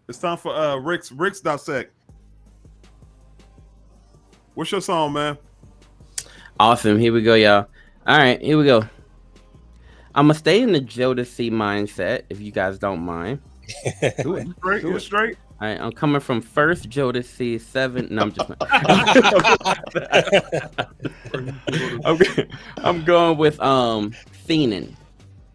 It's time for Rick's dissect. What's your song, man? Awesome. Here we go, y'all. All right, here we go. I'm gonna stay in the Jodeci mindset, if you guys don't mind. You're straight. All right, I'm coming from first Jodeci 7. No, I'm just. I'm going with Fiendin'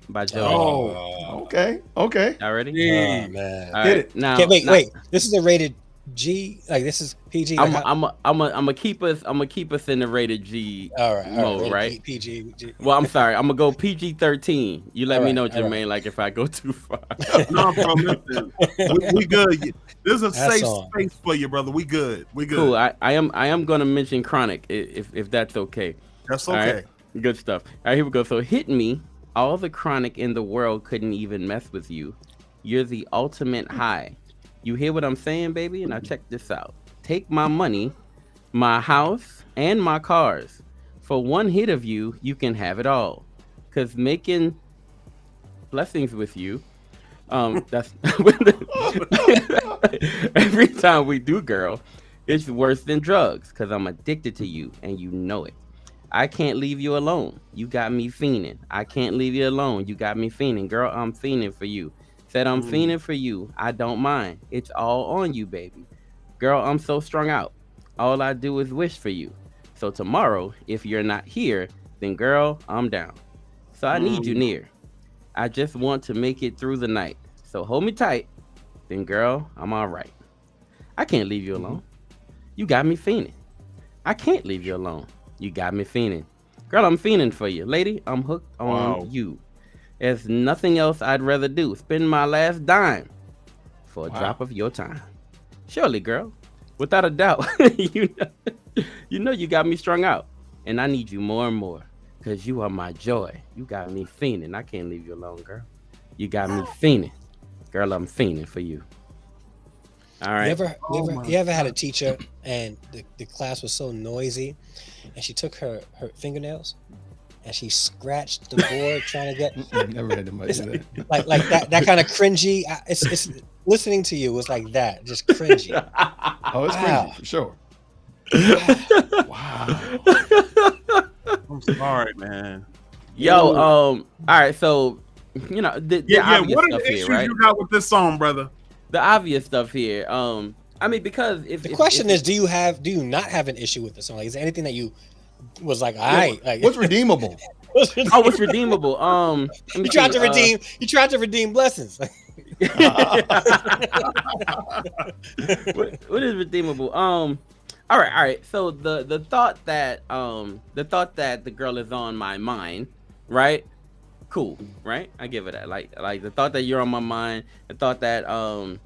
by Jodeci. Oh, okay. Y'all ready? Oh man, All right, now. Wait. This is a rated G. Like this is PG. I'm gonna keep us in the rated G mode, right? PG. Well, I'm sorry. I'm gonna go PG-13. You let me know, Jermaine. Like if I go too far. No, bro, listen. We good. This is a safe space for you, brother. We good. Cool. I am gonna mention Chronic if that's okay. That's okay. Right? Good stuff. All right, here we go. So hit me. All the chronic in the world couldn't even mess with you. You're the ultimate high. You hear what I'm saying, baby? Now check this out. Take my money, my house, and my cars. For one hit of you, you can have it all. Cause making blessings with you, that's every time we do, girl, it's worse than drugs. Cause I'm addicted to you, and you know it. I can't leave you alone. You got me fiending. I can't leave you alone. You got me fiending, girl. I'm fiending for you. Said I'm fiending for you. I don't mind. It's all on you, baby. Girl, I'm so strung out. All I do is wish for you. So tomorrow, if you're not here, then girl, I'm down. So I need you near. I just want to make it through the night. So hold me tight. Then girl, I'm all right. I can't leave you alone. You got me fiending. I can't leave you alone. You got me fiending. Girl, I'm fiending for you. Lady, I'm hooked on you. There's nothing else I'd rather do. Spend my last dime for a drop of your time. Surely, girl. Without a doubt. you know you got me strung out. And I need you more and more. Because you are my joy. You got me fiending. I can't leave you alone, girl. You got me fiending. Girl, I'm fiending for you. All right. You ever had a teacher and the class was so noisy and she took her fingernails and she scratched the board trying to get never had anybody do that. Like that kind of cringy. It's listening to you was like that, just cringy. Oh, it's cringy for sure. Wow. I'm sorry, man. Yo, all right, so the obvious what are stuff the issues here, right? you got with this song, brother? The obvious stuff here. I mean, because if the question is, do you not have an issue with the song? Like, is there anything that you was like, what's redeemable? What's redeemable? You tried to redeem blessings. What is redeemable? All right. So the thought that the girl is on my mind, right? Cool, right? I give it that. Like the thought that you're on my mind, the thought that I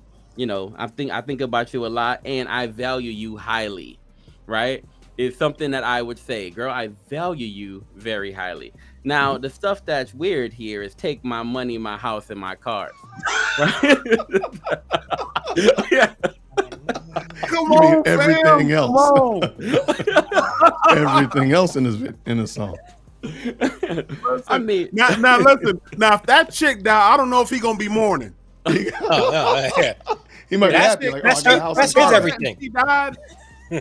think about you a lot and I value you highly, right? Is something that I would say, girl, I value you very highly. Now, the stuff that's weird here is take my money, my house, and my cars. Right? Yeah. Come on, everything fam. else. Everything else in the song. I mean, now listen. Now, if that chick died, I don't know if he gonna be mourning. He might be happy. Like, that's his everything. If he died,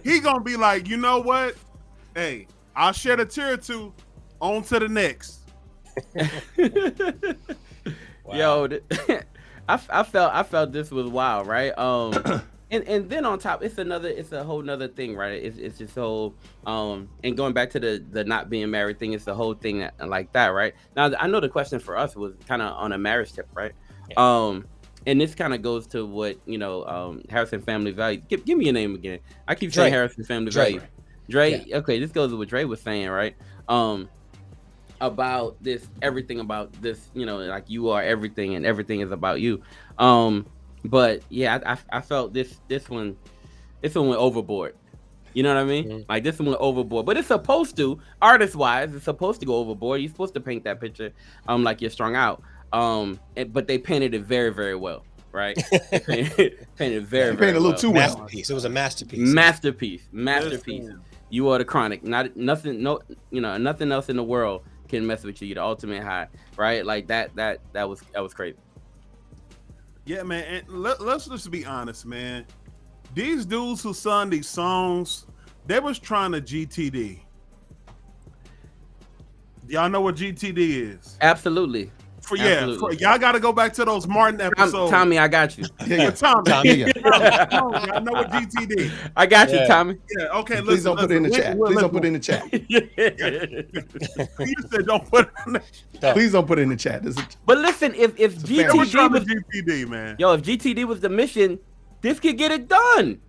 he gonna be like, you know what? Hey, I'll shed a tear or two. On to the next. Yo, I felt this was wild, right? And then on top, it's a whole nother thing, right? It's this whole and going back to the not being married thing, it's the whole thing like that, right? Now I know the question for us was kind of on a marriage tip, right? Yeah. And this kind of goes to what Harrison Family Value. Give me your name again. I keep saying Harrison Family Value. Dre. Yeah. Okay, this goes to what Dre was saying, right? About this, everything about this, like you are everything and everything is about you. But yeah, I felt this one went overboard. You know what I mean? Mm-hmm. Like this one went overboard, but it's supposed to, artist wise, it's supposed to go overboard. You're supposed to paint that picture, like you're strung out. But they painted it very, very well, right? painted very, very a little too well. Masterpiece. It was a masterpiece. Masterpiece. You are the chronic. Nothing else in the world can mess with you. You're the ultimate high, right? Like that was crazy. Yeah, man. And let's just be honest, man. These dudes who sung these songs, they was trying to GTD. Y'all know what GTD is? Absolutely. Y'all got to go back to those Martin episodes. Tommy, I got you. Yeah. Tommy. Yeah. Y'all know what GTD. I got you, Tommy. Yeah. Okay. Please don't put it in the chat. Please don't put it in the chat. You said don't put it in the chat. Please don't put it in the chat. But listen, if They were trying GTD to was GTD, man. if GTD was the mission, this could get it done.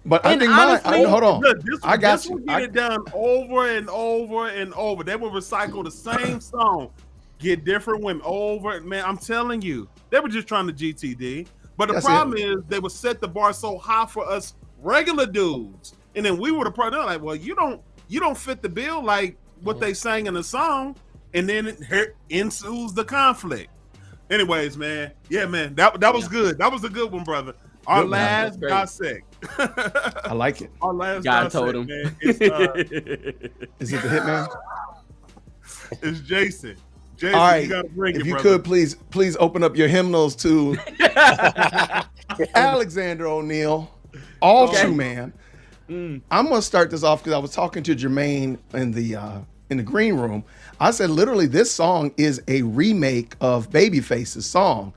But I And think honestly, hold on. Look, I got this you. will get it done over and over and over. They will recycle the same song, get different women over. Man, I'm telling you, they were just trying to GTD. But the problem is they would set the bar so high for us regular dudes, and then we were the part. They're like, well, you don't fit the bill like what they sang in the song, and then here ensues the conflict. Anyways, man, yeah, man, that was good. That was a good one, brother. Our Good, last dissect. I like it. Our last God dissect, told him. man. It's, Is it the Hitman? it's Jason. Jason, All right. you gotta bring If it, you brother. could please open up your hymnals to Alexander O'Neal, All True Man. I'm gonna start this off because I was talking to Jermaine in the green room. I said literally this song is a remake of Babyface's song.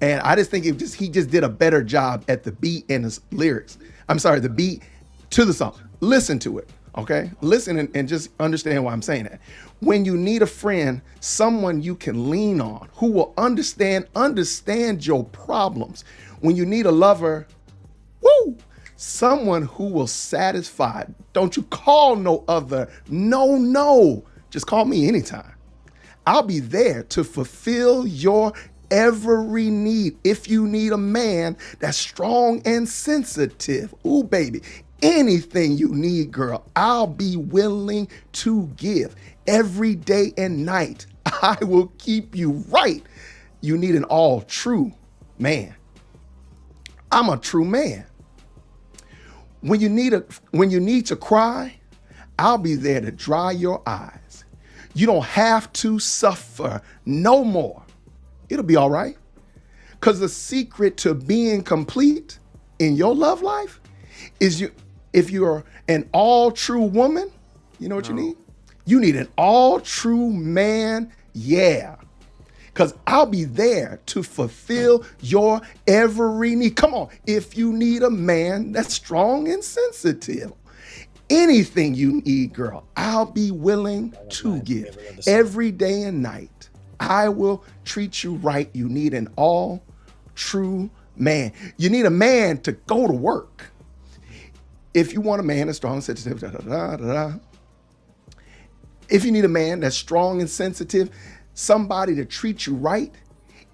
And I just think he just did a better job at the beat and his lyrics. I'm sorry, the beat to the song. Listen to it, okay? Listen and just understand why I'm saying that. When you need a friend, someone you can lean on, who will understand your problems. When you need a lover, someone who will satisfy. Don't you call no other. No. Just call me anytime. I'll be there to fulfill your every need. If you need a man that's strong and sensitive, ooh, baby, anything you need, girl, I'll be willing to give every day and night. I will keep you right. You need an all true man. I'm a true man. When you need to cry, I'll be there to dry your eyes. You don't have to suffer no more. It'll be all right. Because the secret to being complete in your love life is if you're an all true woman, you know what you need? You need an all true man. Yeah. Because I'll be there to fulfill your every need. Come on. If you need a man that's strong and sensitive, anything you need, girl, I'll be willing to give every day and night. I will treat you right. You need an all true man. You need a man to go to work. If you want a man that's strong and sensitive, if you need a man that's strong and sensitive, somebody to treat you right,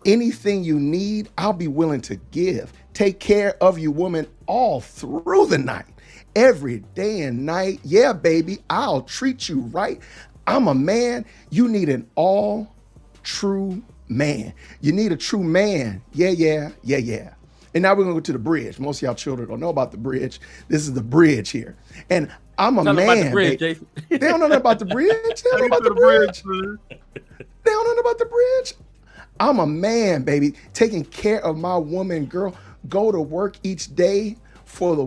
anything you need, I'll be willing to give. Take care of you, woman, all through the night, every day and night. Yeah, baby, I'll treat you right. I'm a man. You need an all true man. You need a true man. Yeah. And now we're gonna go to the bridge. Most of y'all children don't know about the bridge. This is the bridge here. And I'm a man. About the bridge, Jason. They don't know nothing about the bridge. They don't know about the bridge. They don't know nothing about the bridge. I'm a man, baby. Taking care of my woman, girl. Go to work each day for the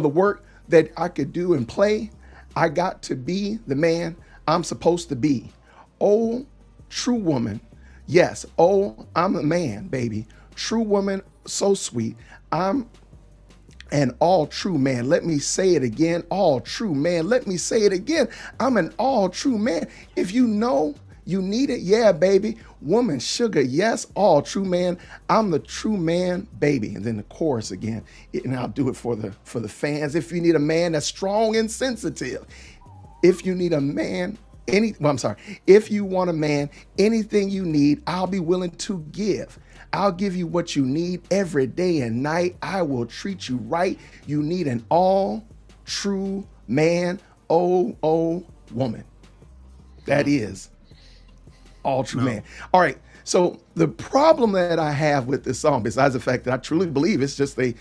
work that I could do and play. I got to be the man I'm supposed to be. Oh, true woman. Yes. Oh, I'm a man, baby. True woman, so sweet. I'm an all true man. Let me say it again. All true man. Let me say it again. I'm an all true man. If you know you need it, yeah, baby. Woman, sugar, yes, all true man. I'm the true man, baby. And then the chorus again. And I'll do it for the fans. If you need a man that's strong and sensitive. If you need a man, if you want a man, anything you need, I'll be willing to give. I'll give you what you need every day and night. I will treat you right. You need an all true man, oh, woman. That is all true man. All right. So the problem that I have with this song, besides the fact that I truly believe it's just a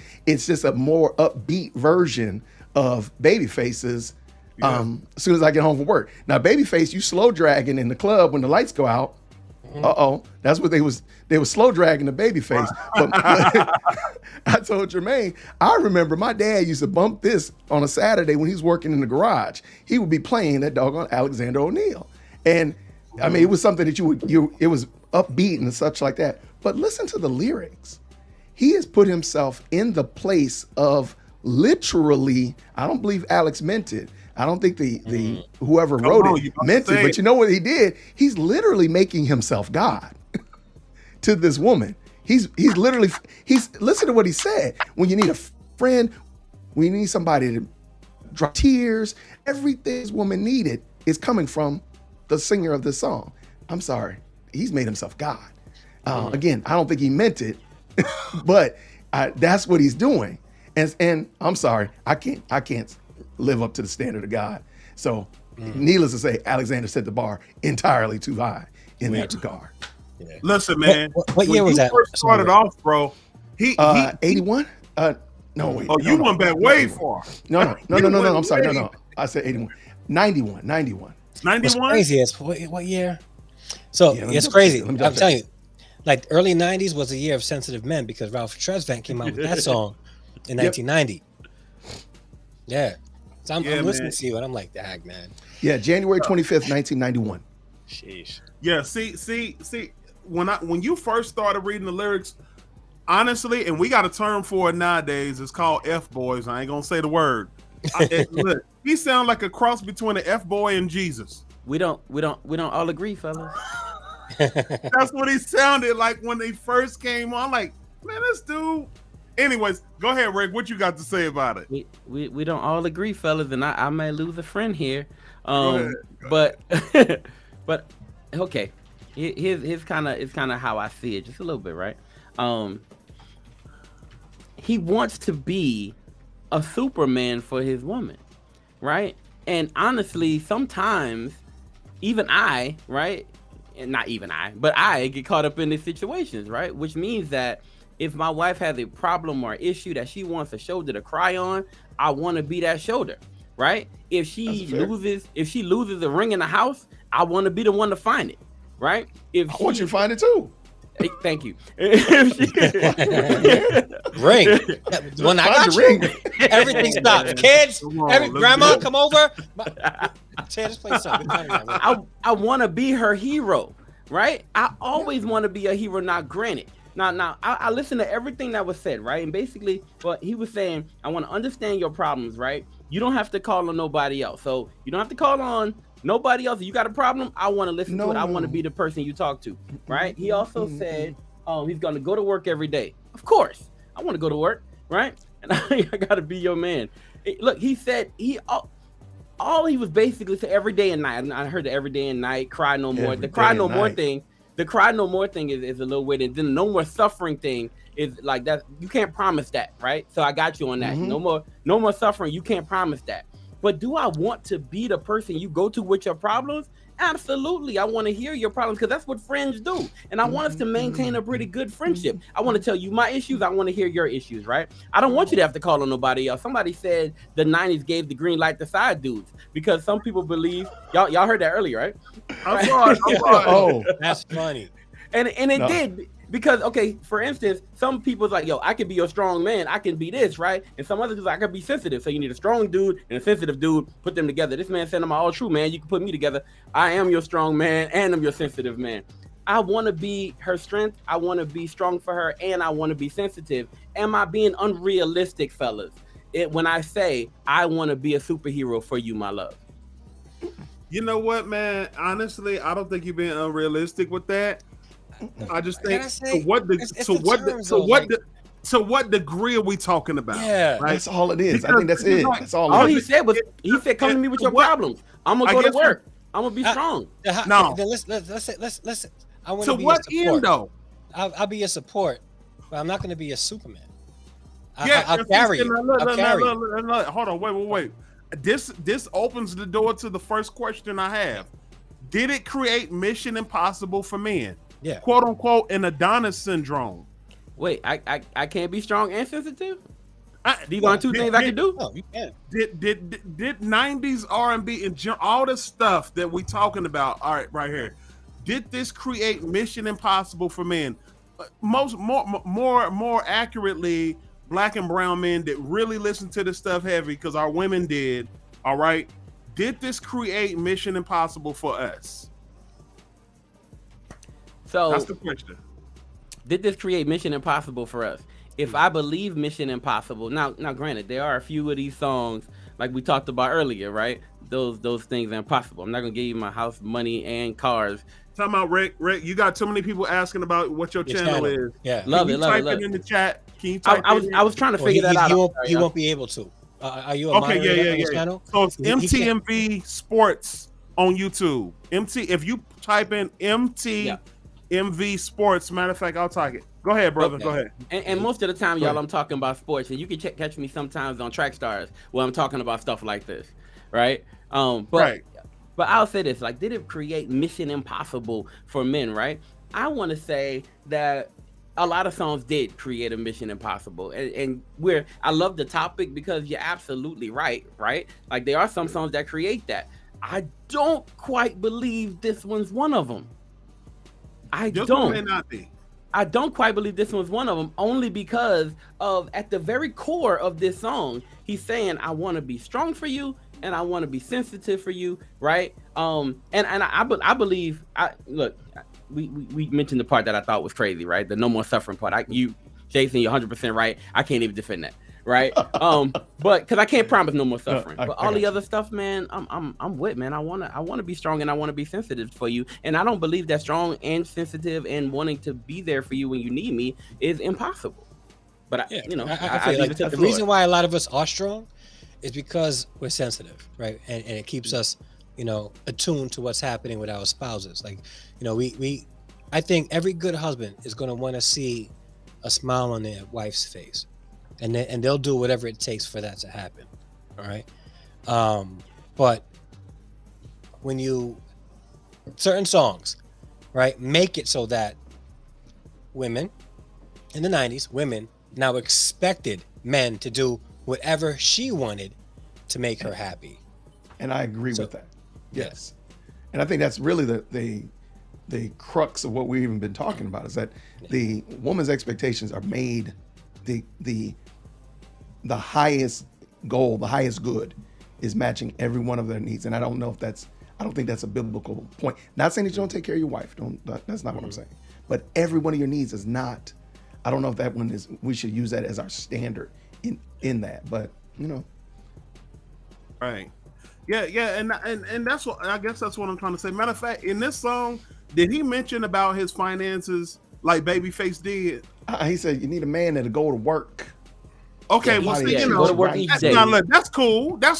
more upbeat version of Babyface's as soon as I get home from work. Now, Babyface, you slow dragging in the club when the lights go out. That's what they was slow dragging the baby face. But I told Jermaine, I remember my dad used to bump this on a Saturday when he was working in the garage. He would be playing that doggone Alexander O'Neal. And I mean, it was something that it was upbeat and such like that. But listen to the lyrics. He has put himself in the place of literally, I don't believe Alex meant it. I don't think the whoever wrote it meant it, but you know what he did? He's literally making himself God to this woman. He's listen to what he said. When you need a friend, when you need somebody to drop tears, everything this woman needed is coming from the singer of this song. I'm sorry, he's made himself God. Again, I don't think he meant it, but that's what he's doing. And I'm sorry, I can't live up to the standard of God. So, needless to say, Alexander set the bar entirely too high in that regard. Yeah. Listen, man. What year was that? First started off, bro. He 81. No, wait. Oh, you went back way far. No. I'm sorry. No. I said 81. 91. 91. It's 91. What's crazy is what year? So it's crazy. I'm telling you, like early 90s was a year of sensitive men because Ralph Tresvant came out with that song in 1990. Yeah. So I'm listening to you and I'm like, dag, man. Yeah, January 25th, 1991. Sheesh. Yeah, see, when you first started reading the lyrics, honestly, and we got a term for it nowadays, it's called F-boys. I ain't gonna say the word. Look, he sound like a cross between an F-boy and Jesus. We don't all agree, fellas. That's what he sounded like when they first came on. Like, man, this dude. Anyways, go ahead, Rick. What you got to say about it? We don't all agree, fellas, and I may lose a friend here. Go ahead. But okay. Here's kind of how I see it, just a little bit, right? He wants to be a Superman for his woman, right? And honestly, sometimes even I, right? And not even but I get caught up in these situations, right? Which means that if my wife has a problem or issue that she wants a shoulder to cry on, I want to be that shoulder, right? If she loses a ring in the house, I want to be the one to find it, right? I want you to find it too. Hey, thank you. Ring. When I got you, everything stopped. Kids, grandma, come over. Tear this place up. I want to be her hero, right? I always want to be a hero, not granted. Now, I listened to everything that was said, right? And basically, what he was saying, I want to understand your problems, right? You don't have to call on nobody else. So you don't have to call on nobody else. If you got a problem, I want to listen to it. I want to be the person you talk to, right? He also said he's going to go to work every day. Of course, I want to go to work, right? And I got to be your man. Look, he said all he was basically saying every day and night. I heard the every day and night, cry no more. The cry no more thing. The cry no more thing is a little weird. And then the no more suffering thing is like that. You can't promise that, right? So I got you on that. No more suffering. You can't promise that. But do I want to be the person you go to with your problems? Absolutely. I want to hear your problems because that's what friends do. And I want us to maintain a pretty good friendship. I want to tell you my issues. I want to hear your issues, right? I don't want you to have to call on nobody else. Somebody said the 90s gave the green light to side dudes because some people believe, y'all heard that earlier, right? I'm sorry. Oh, that's funny. And it did. Because, okay, for instance, some people's like, yo, I can be your strong man. I can be this, right? And some others like, I can be sensitive. So you need a strong dude and a sensitive dude. Put them together. This man said, I'm all true, man. You can put me together. I am your strong man and I'm your sensitive man. I want to be her strength. I want to be strong for her and I want to be sensitive. Am I being unrealistic, fellas? When I say I want to be a superhero for you, my love. You know what, man? Honestly, I don't think you're being unrealistic with that. I just think to what degree are we talking about? Yeah, right? That's all it is. Because I think that's it. That's all he said was come to me with your problems. I'm gonna go to work. I'm gonna be strong. No, let's. I want to be what your support. End though? I'll be your support, but I'm not going to be a Superman. I'll carry you. Hold on, wait. This opens the door to the first question I have. Did it create Mission Impossible for men? Yeah. Quote unquote an Adonis syndrome. Wait, I can't be strong and sensitive? These aren't two things I can do? No, you can. Did 90s R&B and all this stuff that we talking about, all right, right here, did this create Mission Impossible for men? More accurately, black and brown men that really listen to this stuff heavy, because our women did. All right, did this create Mission Impossible for us? So that's the question. Did this create Mission Impossible for us? If I believe Mission Impossible, now granted, there are a few of these songs like we talked about earlier, right? Those things are impossible. I'm not gonna give you my house, money, and cars. Talking about Rick, you got too many people asking about what your channel is. Yeah, love it. Type it in the chat. Can you type I was trying to figure that out. He won't be able to. Are you a moderator on his channel? So it's mtmv Sports on YouTube. If you type in mtmv Sports, matter of fact, I'll type it. Go ahead, brother. Okay. Go ahead. And most of the time, y'all, I'm talking about sports, and you can catch me sometimes on Track Stars where I'm talking about stuff like this, right? But I'll say this: like, did it create Mission Impossible for men? Right? I want to say that a lot of songs did create a Mission Impossible, and I love the topic because you're absolutely right. Like, there are some songs that create that. I don't quite believe this one's one of them. This one may not be. I don't quite believe this one's one of them, only because of, at the very core of this song, he's saying, I want to be strong for you and I want to be sensitive for you, right? And I believe, look, we mentioned the part that I thought was crazy, right? The no more suffering part. Jason, you're 100% right. I can't even defend that, right? But because I can't promise no more suffering. But all the other stuff, man, I'm with, man. I wanna be strong and I want to be sensitive for you. And I don't believe that strong and sensitive and wanting to be there for you when you need me is impossible. But I feel like the reason why a lot of us are strong is because we're sensitive, right? And it keeps us, attuned to what's happening with our spouses. Like, I think every good husband is going to want to see a smile on their wife's face, and they'll do whatever it takes for that to happen. All right. But when certain songs, right, make it so that women in the 90s, women now expected men to do whatever she wanted to make her happy. And I agree with that. Yes. And I think that's really the crux of what we've even been talking about, is that the woman's expectations are made the highest goal, the highest good is matching every one of their needs. And I don't think that's a biblical point. Not saying that you don't take care of your wife. That's not what I'm saying. But every one of your needs is not. I don't know if that one is. We should use that as our standard in that. But right. Yeah, and that's what I guess that's what I'm trying to say. Matter of fact, in this song, did he mention about his finances like Babyface did? He said you need a man that'll go to work. Okay, well, see, go to work each day. That's cool. But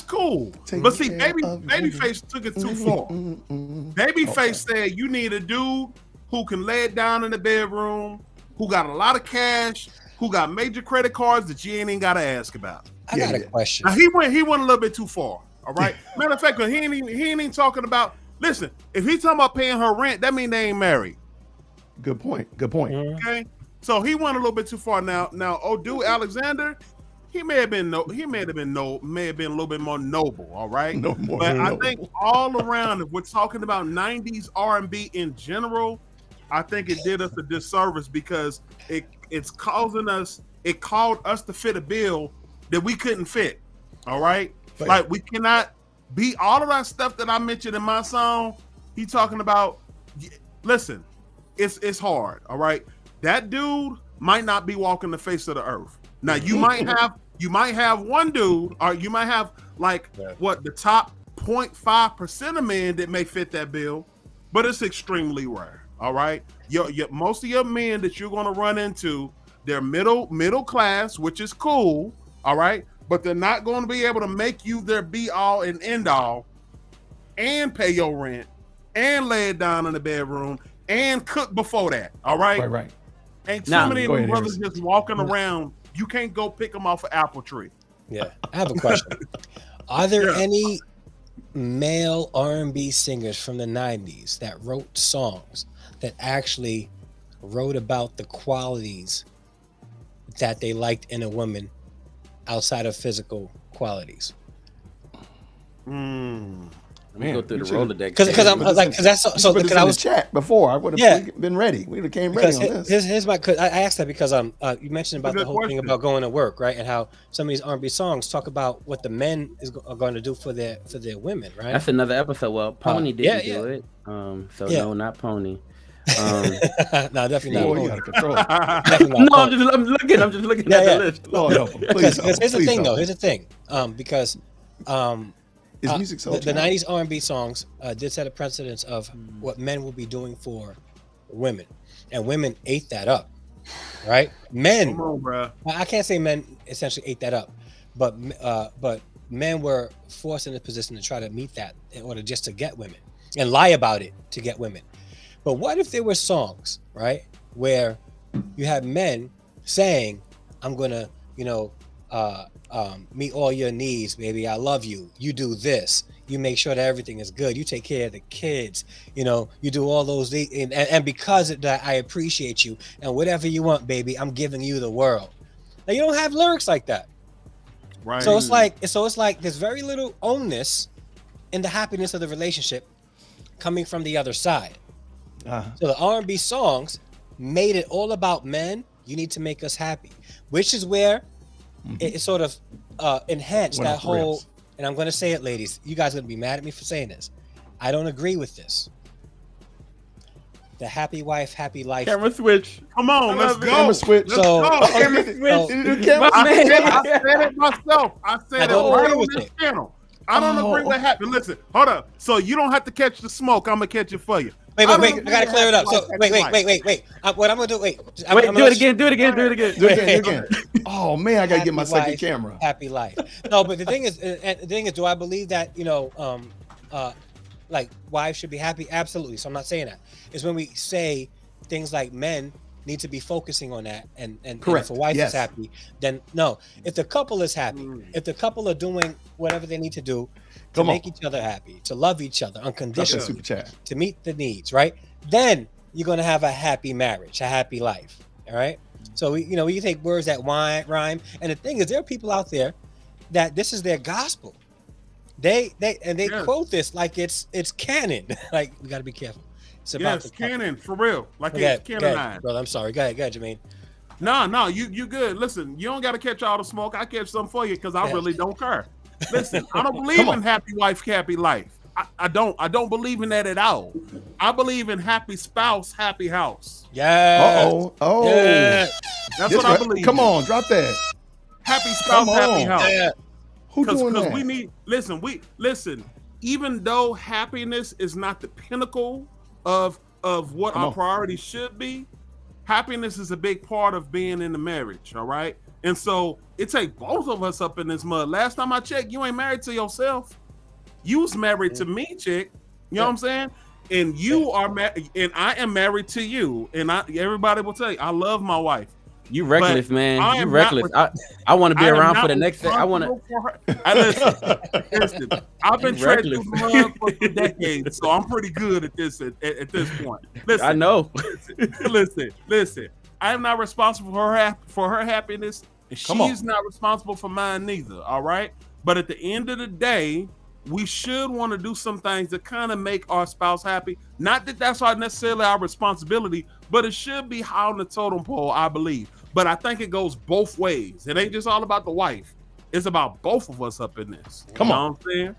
see, Babyface took it too far. Babyface said you need a dude who can lay it down in the bedroom, who got a lot of cash, who got major credit cards that you ain't even got to ask about. I got a question. Now, he went a little bit too far. All right. Matter of fact, he ain't even talking about. Listen, if he's talking about paying her rent, that means they ain't married. Good point. Okay. So he went a little bit too far. Now, dude Alexander, he may have been a little bit more noble. All right. But I think all around, if we're talking about 90s R&B in general, I think it did us a disservice because it called us to fit a bill that we couldn't fit. All right. Like, we cannot be all of that stuff that I mentioned in my song. He talking about, listen, it's hard. All right. That dude might not be walking the face of the earth. Now you might have one dude, or you might have the top 0.5% of men that may fit that bill, but it's extremely rare. All right. Most of your men that you're going to run into, they're middle class, which is cool. All right. But they're not going to be able to make you their be all and end all, and pay your rent, and lay it down in the bedroom, and cook before that. All right. Right. Ain't too many of brothers just walking around. You can't go pick them off an apple tree. Yeah. I have a question. Are there any male R&B singers from the 90s that wrote songs that actually wrote about the qualities that they liked in a woman outside of physical qualities? Man, go through the Rolodex. Because I'm like, because that's so. Because I was chat before. I would have been ready. We would have came ready on this. Here's my. Cause I asked that because you mentioned about the whole thing about going to work, right? And how some of these R&B songs talk about what the men are going to do for their women, right? That's another episode. Well, Pony didn't do it. No, not Pony. No, definitely not. You out of control. No, I'm just looking at the list. Because here's the thing, though. Here's the thing. Because is music so the 90s R&B songs did set a precedence of what men will be doing for women, and women ate that up, right? Men, come on, bro. I can't say men essentially ate that up, but men were forced in a position to try to meet that in order just to get women and lie about it to get women. But what if there were songs, right, where you had men saying, "I'm gonna, meet all your needs, baby. I love you. You do this. You make sure that everything is good. You take care of the kids. You do all those things. And because of that, I appreciate you. And whatever you want, baby, I'm giving you the world." Now, you don't have lyrics like that. Right. So it's like there's very little onus in the happiness of the relationship coming from the other side. So the R&B songs made it all about men. You need to make us happy, which is where it sort of enhanced that whole. And I'm going to say it, ladies. You guys are going to be mad at me for saying this. I don't agree with this. The happy wife, happy life. Camera switch. Come on, let's go. Camera switch. Camera switch. I said it myself. I said it right on this channel. I don't agree with happy. Listen, hold up. So you don't have to catch the smoke. I'm gonna catch it for you. Wait. I gotta clear it up. So wait. What I'm gonna do? Do it again. Oh man, I gotta get my second camera. Happy life. No, but the thing is, do I believe that like wives should be happy? Absolutely. So I'm not saying that. It's when we say things like men need to be focusing on that, and if a wife is happy, then no. If the couple is happy, if the couple are doing whatever they need to do to make each other happy, to love each other unconditionally, to meet the needs, right? Then you're gonna have a happy marriage, a happy life. All right. So you take words that rhyme, and the thing is, there are people out there that this is their gospel. They quote this like it's canon. Like, we gotta be careful. It's about canon for real. Like it's canonized. Brother, I'm sorry. Go ahead, Jermaine. No, you good. Listen, you don't got to catch all the smoke. I catch some for you because I really don't care. Listen, I don't believe in happy wife, happy life. I don't believe in that at all. I believe in happy spouse, happy house. Yeah. Oh. Yeah. That's what I believe. Come on, drop that. Happy spouse, happy house. Yeah. Who doing that? We need. Listen. Even though happiness is not the pinnacle of what our priority should be, happiness is a big part of being in the marriage. All right, and so it takes both of us up in this mud. Last time I checked, you ain't married to yourself. You was married to me, chick. You know what I'm saying? And you are married, and I am married to you. And everybody will tell you, I love my wife. You reckless, man. You reckless. I want to be around for the next thing. I want to. Listen, I've been treading through the mud for decades, so I'm pretty good at this point. Listen, I know. Listen. I am not responsible for her happiness, and she's not responsible for mine neither. All right, but at the end of the day, we should want to do some things that kind of make our spouse happy. Not that that's necessarily our responsibility, but it should be high on the totem pole, I believe. But I think it goes both ways. It ain't just all about the wife. It's about both of us up in this. Come on. You know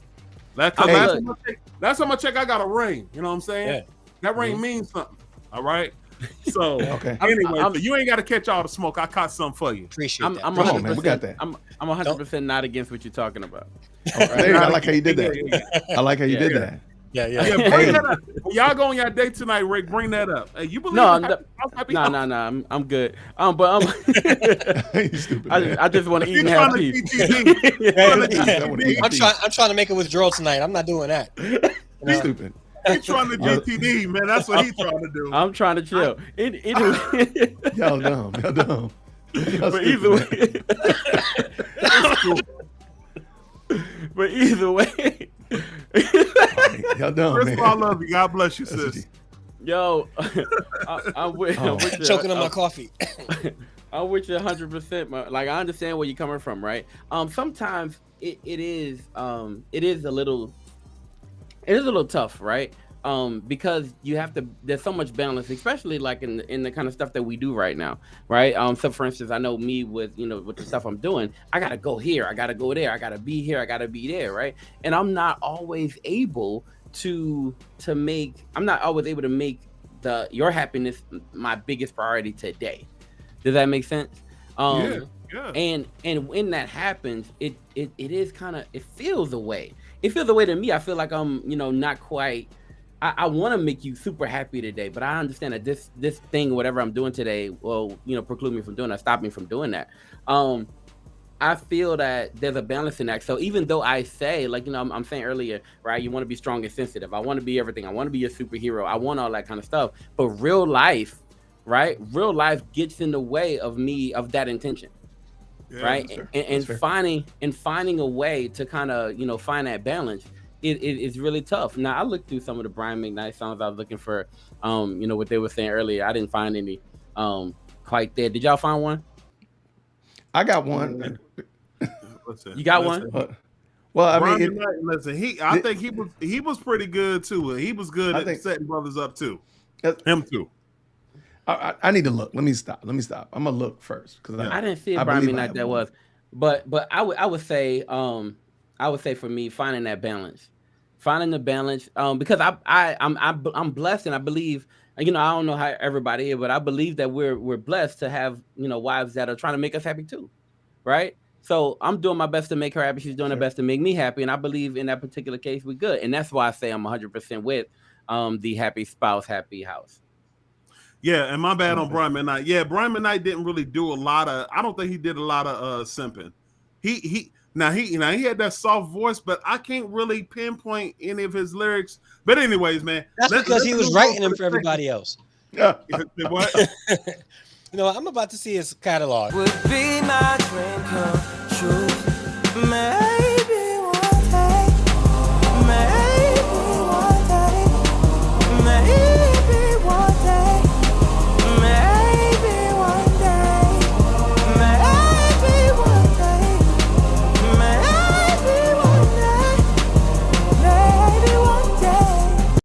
what I'm saying? Last time I check, I got a ring. You know what I'm saying? Yeah. That ring means something. All right? So, anyway, so you ain't got to catch all the smoke. I caught something for you. Appreciate that. Come on, man. We got that. I'm 100% not against what you're talking about. I like how you did that. I like how you did that. Yeah. Bring that up. When y'all go on your date tonight, Rick, bring that up. Hey, you believe No, I'm good. But I just want to eat and have peace. I'm trying to make a withdrawal tonight. I'm not doing that. He's stupid. He's trying to GTD, man. That's what he's trying to do. I'm trying to chill. Y'all dumb. But either way. Y'all dumb, First man. of all, I love you. God bless you, sis. Yo, I'm with you. Choking on my coffee. I'm with you 100%. Like, I understand where you're coming from, right? Sometimes it is a little It is a little tough, right? Because you have to. There's so much balance, especially like in the kind of stuff that we do right now, right? So for instance, I know me with with the stuff I'm doing, I gotta go here, I gotta go there, I gotta be here, I gotta be there, right? And I'm not always able to make. I'm not always able to make your happiness my biggest priority today. Does that make sense? Yeah. And when that happens, it is kind of, it feels away. It feels away to me. I feel like I'm not quite. I want to make you super happy today, but I understand that this thing, whatever I'm doing today, will preclude me from doing that, stop me from doing that. I feel that there's a balance in that. So even though I say, like, I'm saying earlier, right, you want to be strong and sensitive. I want to be everything. I want to be a superhero. I want all that kind of stuff. But real life, right? Real life gets in the way of me, of that intention. Yeah, right. And finding a way to kind of, find that balance. It's really tough. Now, I looked through some of the Brian McKnight songs. I was looking for, what they were saying earlier. I didn't find any quite there. Did y'all find one? I got one. You got one? Well, I Brian mean, McKnight, listen, I think he was pretty good too. He was good at setting brothers up too. Him too. I need to look. Let me stop. I'm gonna look first because I didn't see it Brian McKnight that was, but I would say for me, finding that balance. Finding the balance, because I'm blessed, and I believe, I don't know how everybody is, but I believe that we're blessed to have wives that are trying to make us happy too, right? So I'm doing my best to make her happy. She's doing her best to make me happy, and I believe in that particular case we're good, and that's why I say I'm 100% with the happy spouse, happy house. Yeah, and my bad on Brian McKnight. Yeah, Brian McKnight didn't really do a lot of. I don't think he did a lot of simping. He had that soft voice, but I can't really pinpoint any of his lyrics. But anyways, man, that's because he was writing them for everybody else. Yeah. What? I'm about to see his catalog. Would be my dream come true. Maybe one day. Maybe one day. Maybe.